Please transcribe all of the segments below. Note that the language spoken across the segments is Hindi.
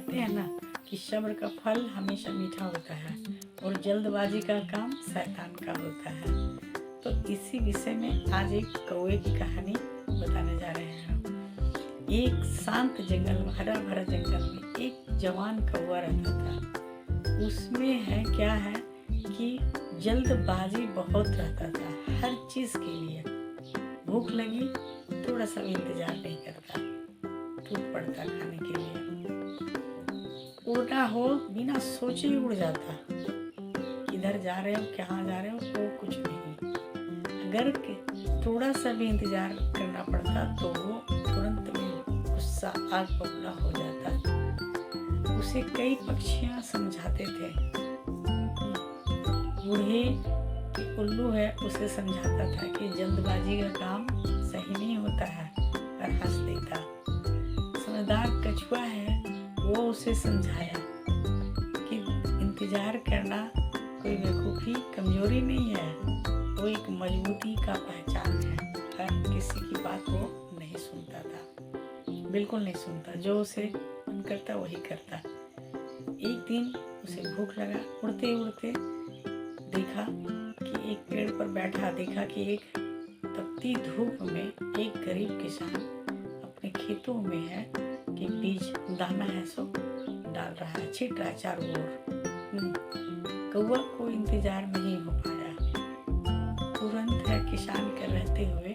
कहते हैं ना कि सब्र का फल हमेशा मीठा होता है और जल्दबाजी का काम शैतान का होता है। तो इसी विषय में आज एक कौवे की कहानी बताने जा रहे हैं हम। एक शांत जंगल में, हरा भरा जंगल में एक जवान कौवा रहता था। उसमें है क्या है कि जल्दबाजी बहुत रहता था हर चीज़ के लिए। भूख लगी थोड़ा सा भी इंतजार नहीं करता, टूट पड़ता खाने के लिए। उड़ना हो बिना सोचे ही उड़ जाता, किधर जा रहे हो कहाँ जा रहे हो वो कुछ नहीं। अगर थोड़ा सा भी इंतजार करना पड़ता तो वो तुरंत में गुस्सा आग बबूला हो जाता। उसे कई पक्षियां समझाते थे। बूढ़े कि उल्लू है उसे समझाता था कि जल्दबाजी का काम सही नहीं होता है, और हंस देता। समझदार कछुआ है वो उसे समझाया कि इंतजार करना कोई बेवकूफ़ी कमजोरी नहीं है, वो एक मजबूती का पहचान है। हर किसी की बात वो नहीं सुनता था, बिल्कुल नहीं सुनता। जो उसे मन करता वही करता। एक दिन उसे भूख लगा, उड़ते उड़ते देखा कि एक पेड़ पर बैठा, देखा कि एक तपती धूप में एक गरीब किसान अपने खेतों में है कि बीज दाना है सो डाल रहा है, छिट रहा है चारों ओर। कौवा को इंतजार नहीं हो पाया, तुरंत है किसान के रहते हुए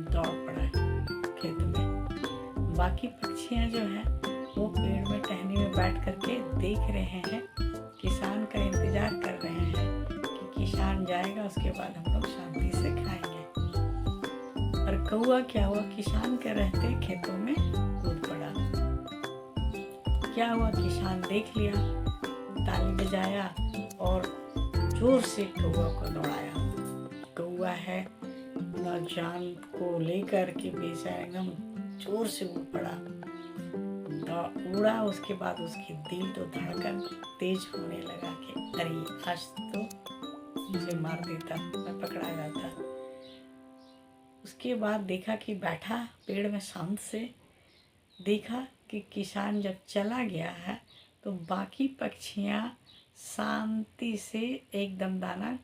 दौड़ पड़ा खेत में। बाकी पक्षियां जो है वो पेड़ में टहनी में बैठ करके देख रहे हैं, किसान का इंतजार कर रहे हैं कि किसान जाएगा उसके बाद हम लोग शांति से खाएंगे। और कौवा क्या हुआ, किसान के रहते खेतों में कूद पड़ा। क्या हुआ, किसान देख लिया, ताली बजाया और जोर से कौवा को दौड़ाया। कौवा है अपना जान को लेकर के बेचारा एकदम जोर से उड़ पड़ा, उड़ा। उसके बाद उसकी दिल तो धड़कन तेज होने लगा कि अरे आज तो मुझे मार देता, मैं पकड़ा जाता। उसके बाद देखा कि बैठा पेड़ में शांत से, देखा कि किसान जब चला गया है तो बाकी पक्षियां शांति से एकदम दाना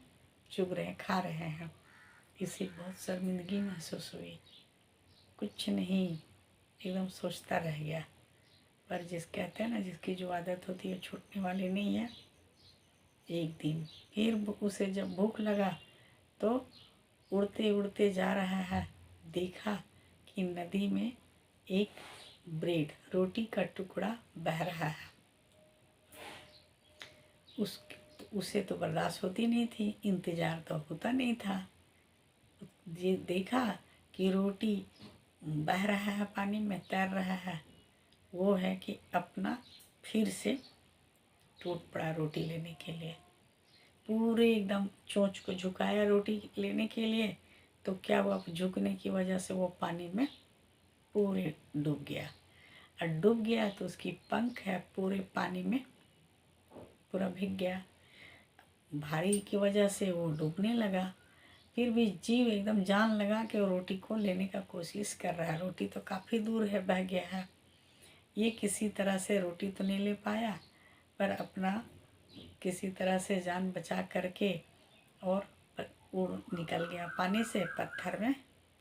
चुग रहे, खा रहे हैं। इसे बहुत शर्मिंदगी महसूस हुई, कुछ नहीं, एकदम सोचता रह गया। पर जिस कहते हैं ना जिसकी जो आदत होती है छूटने वाली नहीं है। एक दिन फिर उसे जब भूख लगा तो उड़ते उड़ते जा रहा है, देखा कि नदी में एक ब्रेड रोटी का टुकड़ा बह रहा है। उसे तो बर्दाश्त होती नहीं थी, इंतजार तो होता नहीं था। ये देखा कि रोटी बह रहा है, पानी में तैर रहा है, वो है कि अपना फिर से टूट पड़ा रोटी लेने के लिए। पूरे एकदम चोंच को झुकाया रोटी लेने के लिए, तो क्या हुआ, झुकने की वजह से वो पानी में पूरे डूब गया। और डूब गया तो उसकी पंख है पूरे पानी में पूरा भीग गया। भारी की वजह से वो डूबने लगा। फिर भी जीव एकदम जान लगा कि वो रोटी को लेने का कोशिश कर रहा है। रोटी तो काफ़ी दूर है, बह गया है। ये किसी तरह से रोटी तो नहीं ले पाया, पर अपना किसी तरह से जान बचा करके और उड़ निकल गया पानी से। पत्थर में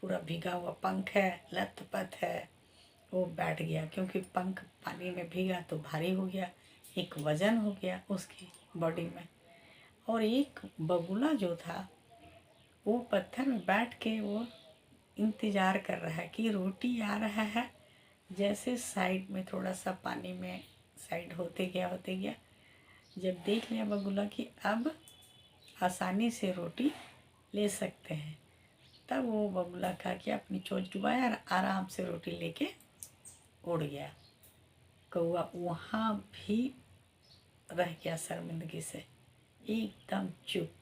पूरा भीगा हुआ पंख है, लथपथ है, वो बैठ गया। क्योंकि पंख पानी में भीगा तो भारी हो गया, एक वजन हो गया उसकी बॉडी में। और एक बगुला जो था वो पत्थर में बैठ के वो इंतज़ार कर रहा है कि रोटी आ रहा है। जैसे साइड में थोड़ा सा पानी में साइड होते गया, जब देख लिया बगुला कि अब आसानी से रोटी ले सकते हैं, तब वो बगुला का क्या अपनी चोंच डुबाया और आराम से रोटी लेके उड़ गया। कौवा वहाँ भी रह गया शर्मिंदगी से, एकदम चुप।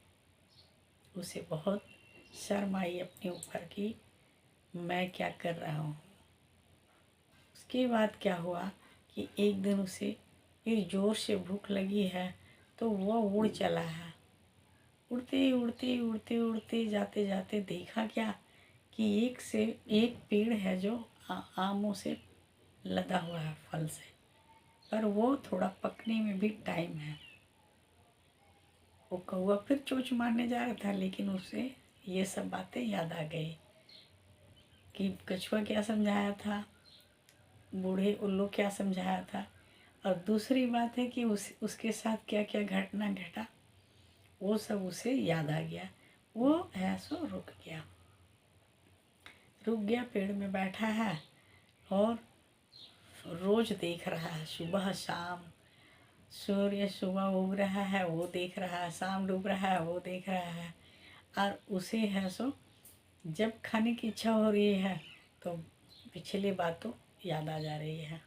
उसे बहुत शर्म आई अपने ऊपर कि मैं क्या कर रहा हूँ। उसके बाद क्या हुआ कि एक दिन उसे फिर ज़ोर से भूख लगी है तो वह उड़ चला है। उड़ते उड़ते उड़ते उड़ते जाते जाते देखा क्या कि एक से एक पेड़ है जो आमों से लदा हुआ है, फल से। पर वो थोड़ा पकने में भी टाइम है। वो कौवा फिर चोंच मारने जा रहा था, लेकिन उसे ये सब बातें याद आ गई कि कछुआ क्या समझाया था, बूढ़े उल्लू क्या समझाया था। और दूसरी बात है कि उसके साथ क्या क्या घटना घटा, वो सब उसे याद आ गया। वो ऐसो रुक गया, पेड़ में बैठा है और रोज देख रहा है, सुबह शाम सूर्य सुबह उग रहा है वो देख रहा है, शाम डूब रहा है वो देख रहा है। और उसे है सो जब खाने की इच्छा हो रही है तो पिछली बातों याद आ जा रही है।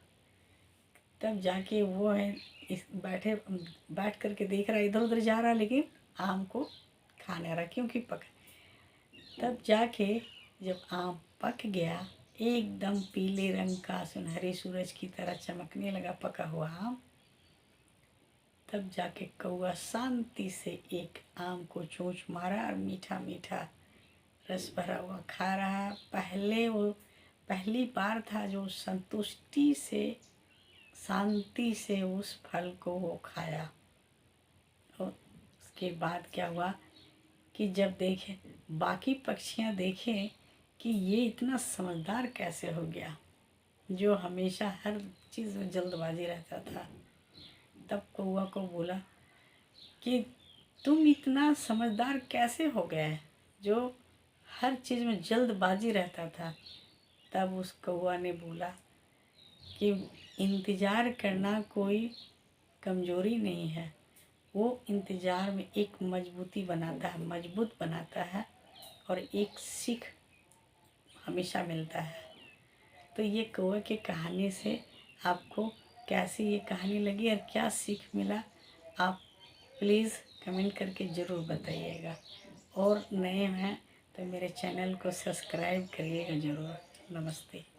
तब जाके वो है इस बैठ करके देख रहा है, इधर उधर जा रहा है, लेकिन आम को खाने रहा क्योंकि पका। तब जाके जब आम पक गया, एकदम पीले रंग का सुनहरे सूरज की तरह चमकने लगा पका हुआ आम, तब जाके कौवा शांति से एक आम को चोंच मारा और मीठा मीठा रस भरा हुआ खा रहा। वो पहली बार था जो संतुष्टि से शांति से उस फल को वो खाया। और उसके बाद क्या हुआ कि जब देखे बाकी पक्षियाँ देखें कि ये इतना समझदार कैसे हो गया, जो हमेशा हर चीज़ में जल्दबाजी रहता था। तब कौवा को बोला कि तुम इतना समझदार कैसे हो गए जो हर चीज़ में जल्दबाजी रहता था। तब उस कौवा ने बोला कि इंतज़ार करना कोई कमज़ोरी नहीं है, वो इंतज़ार में एक मजबूती बनाता है, मजबूत बनाता है और एक सीख हमेशा मिलता है। तो ये कौवे की कहानी से आपको कैसी ये कहानी लगी और क्या सीख मिला, आप प्लीज़ कमेंट करके ज़रूर बताइएगा। और नए हैं तो मेरे चैनल को सब्सक्राइब करिएगा ज़रूर। नमस्ते।